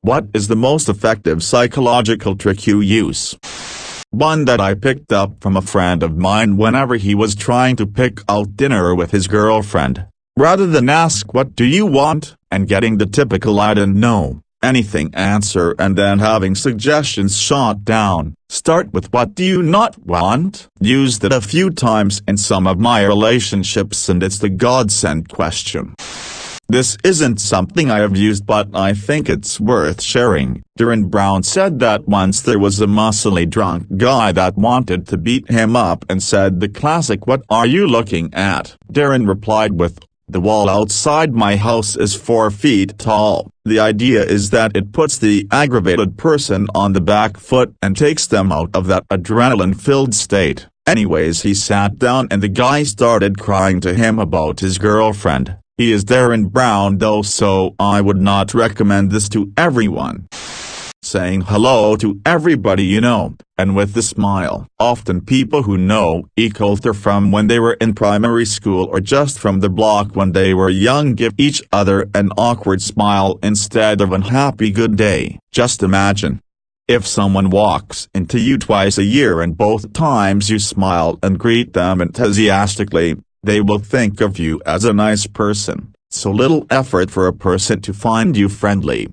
What is the most effective psychological trick you use? One that I picked up from a friend of mine whenever he was trying to pick out dinner with his girlfriend. Rather than ask what do you want, and getting the typical I don't know anything answer and then having suggestions shot down, start with what do you not want? Used it a few times in some of my relationships and it's the godsend question. This isn't something I have used but I think it's worth sharing. Darren Brown said that once there was a muscly drunk guy that wanted to beat him up and said the classic "What are you looking at?" Darren replied with, "The wall outside my house is 4 feet tall." The idea is that it puts the aggravated person on the back foot and takes them out of that adrenaline-filled state. Anyways, he sat down and the guy started crying to him about his girlfriend. He is Darren Brown though, so I would not recommend this to everyone. Saying hello to everybody you know, and with a smile. Often people who know each other from when they were in primary school or just from the block when they were young give each other an awkward smile instead of a happy good day. Just imagine. If someone walks into you twice a year and both times you smile and greet them enthusiastically, they will think of you as a nice person. So little effort for a person to find you friendly.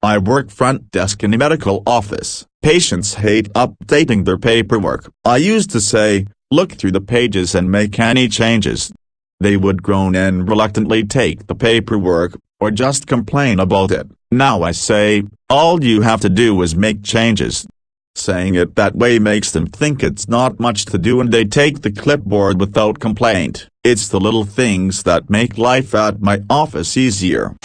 I work front desk in a medical office. Patients hate updating their paperwork. I used to say, look through the pages and make any changes. They would groan and reluctantly take the paperwork, or just complain about it. Now I say, all you have to do is make changes. Saying it that way makes them think it's not much to do and they take the clipboard without complaint. It's the little things that make life at my office easier.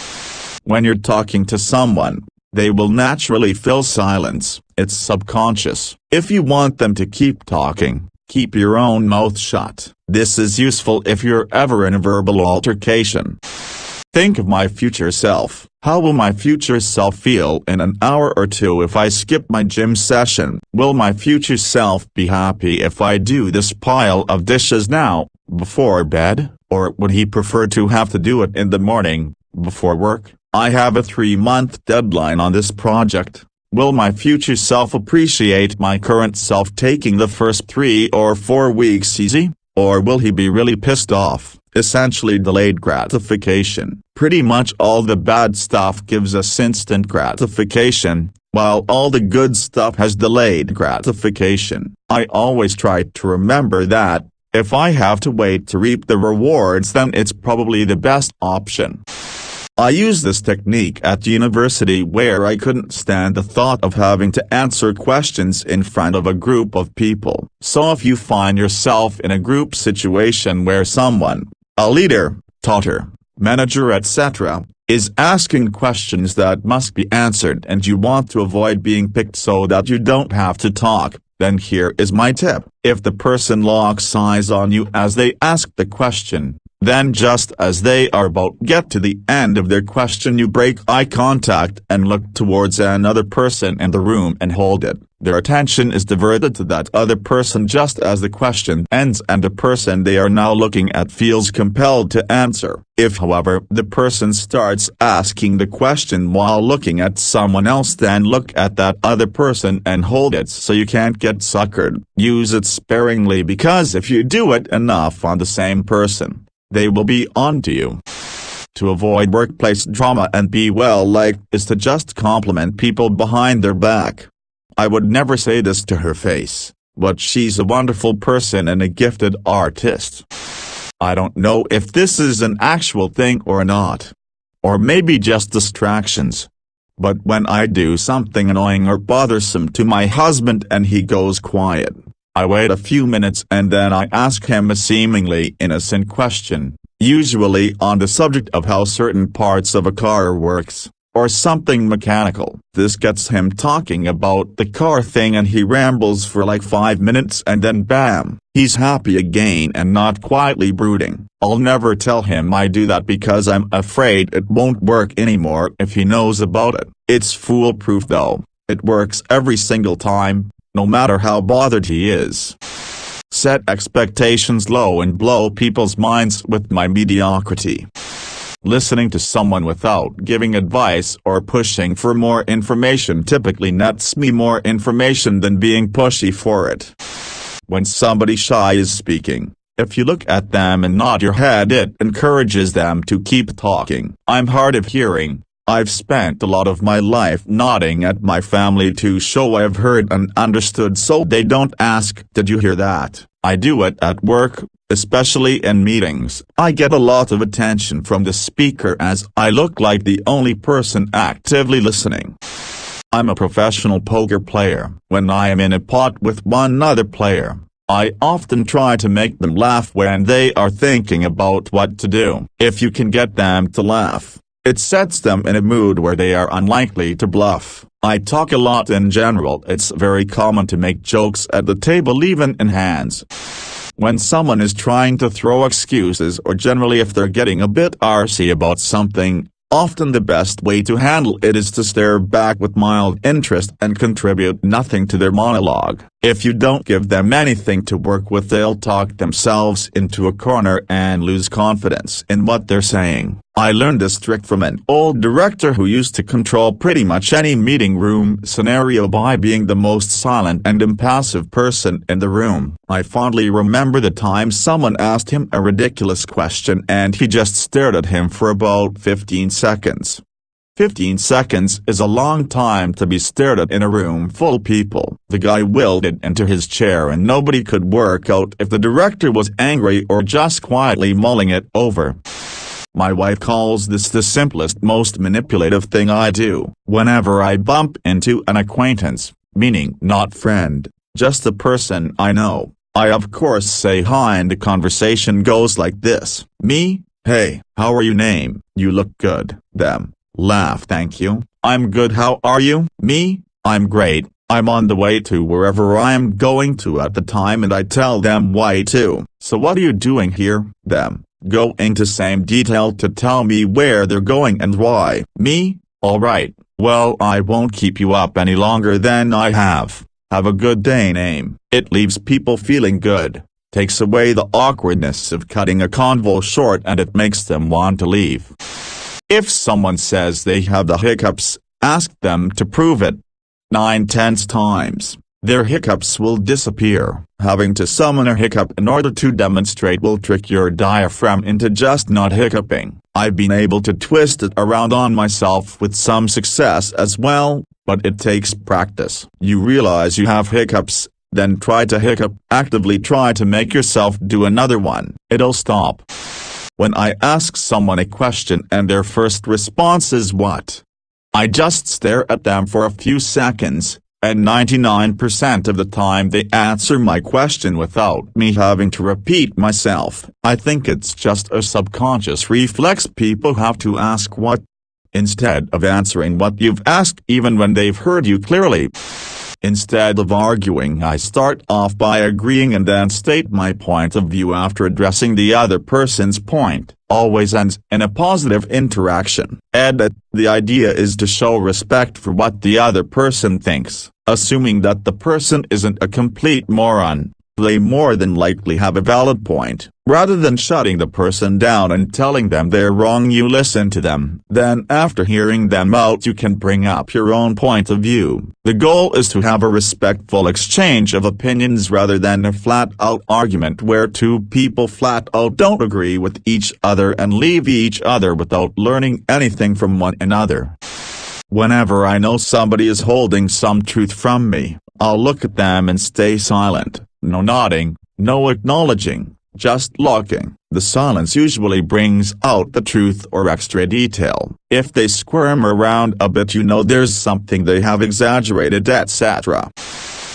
When you're talking to someone, they will naturally fill silence. It's subconscious. If you want them to keep talking, keep your own mouth shut. This is useful if you're ever in a verbal altercation. Think of my future self. How will my future self feel in an hour or two if I skip my gym session? Will my future self be happy if I do this pile of dishes now, before bed, or would he prefer to have to do it in the morning, before work? I have a 3-month deadline on this project. Will my future self appreciate my current self taking the first 3 or 4 weeks easy? Or will he be really pissed off? Essentially delayed gratification. Pretty much all the bad stuff gives us instant gratification, while all the good stuff has delayed gratification. I always try to remember that, if I have to wait to reap the rewards then it's probably the best option. I used this technique at university where I couldn't stand the thought of having to answer questions in front of a group of people. So if you find yourself in a group situation where someone, a leader, tutor, manager etc., is asking questions that must be answered and you want to avoid being picked so that you don't have to talk, then here is my tip. If the person locks eyes on you as they ask the question, then just as they are about to get to the end of their question you break eye contact and look towards another person in the room and hold it. Their attention is diverted to that other person just as the question ends and the person they are now looking at feels compelled to answer. If however the person starts asking the question while looking at someone else, then look at that other person and hold it so you can't get suckered. Use it sparingly because if you do it enough on the same person, they will be on to you. To avoid workplace drama and be well liked is to just compliment people behind their back. I would never say this to her face, but she's a wonderful person and a gifted artist. I don't know if this is an actual thing or not. Or maybe just distractions. But when I do something annoying or bothersome to my husband and he goes quiet, I wait a few minutes and then I ask him a seemingly innocent question, usually on the subject of how certain parts of a car works, or something mechanical. This gets him talking about the car thing and he rambles for like 5 minutes and then bam, he's happy again and not quietly brooding. I'll never tell him I do that because I'm afraid it won't work anymore if he knows about it. It's foolproof though. It works every single time, no matter how bothered he is. Set expectations low and blow people's minds with my mediocrity. Listening to someone without giving advice or pushing for more information typically nets me more information than being pushy for it. When somebody shy is speaking, if you look at them and nod your head, it encourages them to keep talking. I'm hard of hearing. I've spent a lot of my life nodding at my family to show I've heard and understood so they don't ask, "Did you hear that?" I do it at work, especially in meetings. I get a lot of attention from the speaker as I look like the only person actively listening. I'm a professional poker player. When I am in a pot with one other player, I often try to make them laugh when they are thinking about what to do. If you can get them to laugh, it sets them in a mood where they are unlikely to bluff. I talk a lot in general. It's very common to make jokes at the table, even in hands. When someone is trying to throw excuses, or generally if they're getting a bit arsy about something, often the best way to handle it is to stare back with mild interest and contribute nothing to their monologue. If you don't give them anything to work with, they'll talk themselves into a corner and lose confidence in what they're saying. I learned this trick from an old director who used to control pretty much any meeting room scenario by being the most silent and impassive person in the room. I fondly remember the time someone asked him a ridiculous question and he just stared at him for about 15 seconds. 15 seconds is a long time to be stared at in a room full of people. The guy wilted into his chair and nobody could work out if the director was angry or just quietly mulling it over. My wife calls this the simplest, most manipulative thing I do. Whenever I bump into an acquaintance, meaning not friend, just a person I know, I of course say hi and the conversation goes like this. Me, "Hey, how are you? Name, you look good." Them, laugh, "Thank you, I'm good, how are you?" Me, "I'm great, I'm on the way to wherever I'm going to at the time," and I tell them why too. "So what are you doing here?" Them, go into same detail to tell me where they're going and why. Me, "Alright, well I won't keep you up any longer than I have. Have a good day." Name. It leaves people feeling good, takes away the awkwardness of cutting a convo short, and it makes them want to leave. If someone says they have the hiccups, ask them to prove it. 9/10 times, their hiccups will disappear. Having to summon a hiccup in order to demonstrate will trick your diaphragm into just not hiccuping. I've been able to twist it around on myself with some success as well, but it takes practice. You realize you have hiccups, then try to hiccup. Actively try to make yourself do another one. It'll stop. When I ask someone a question and their first response is "What?", I just stare at them for a few seconds, and 99% of the time they answer my question without me having to repeat myself. I think it's just a subconscious reflex people have to ask "What?" instead of answering what you've asked, even when they've heard you clearly. Instead of arguing, I start off by agreeing and then state my point of view after addressing the other person's point. Always ends in a positive interaction. Edit. The idea is to show respect for what the other person thinks, assuming that the person isn't a complete moron. They more than likely have a valid point. Rather than shutting the person down and telling them they're wrong, you listen to them. Then after hearing them out, you can bring up your own point of view. The goal is to have a respectful exchange of opinions rather than a flat-out argument where two people flat-out don't agree with each other and leave each other without learning anything from one another. Whenever I know somebody is holding some truth from me, I'll look at them and stay silent. No nodding, no acknowledging, just looking. The silence usually brings out the truth or extra detail. If they squirm around a bit, you know there's something they have exaggerated, etc.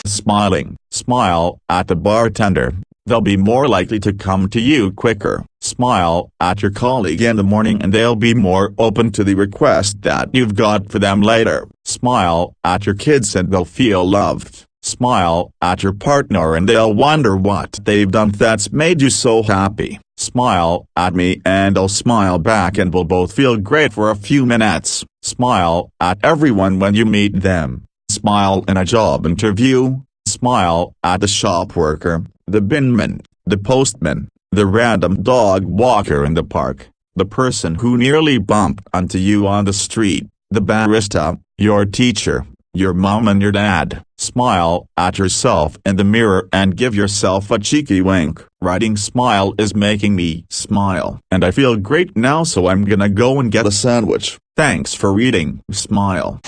Smiling. Smile at the bartender. They'll be more likely to come to you quicker. Smile at your colleague in the morning and they'll be more open to the request that you've got for them later. Smile at your kids and they'll feel loved. Smile at your partner and they'll wonder what they've done that's made you so happy. Smile at me and I'll smile back and we'll both feel great for a few minutes. Smile at everyone when you meet them. Smile in a job interview. Smile at the shop worker, the binman, the postman, the random dog walker in the park. the person who nearly bumped into you on the street, the barista, your teacher, your mom and your dad. Smile at yourself in the mirror and give yourself a cheeky wink. Writing smile is making me smile. And I feel great now, so I'm gonna go and get a sandwich. Thanks for reading. Smile.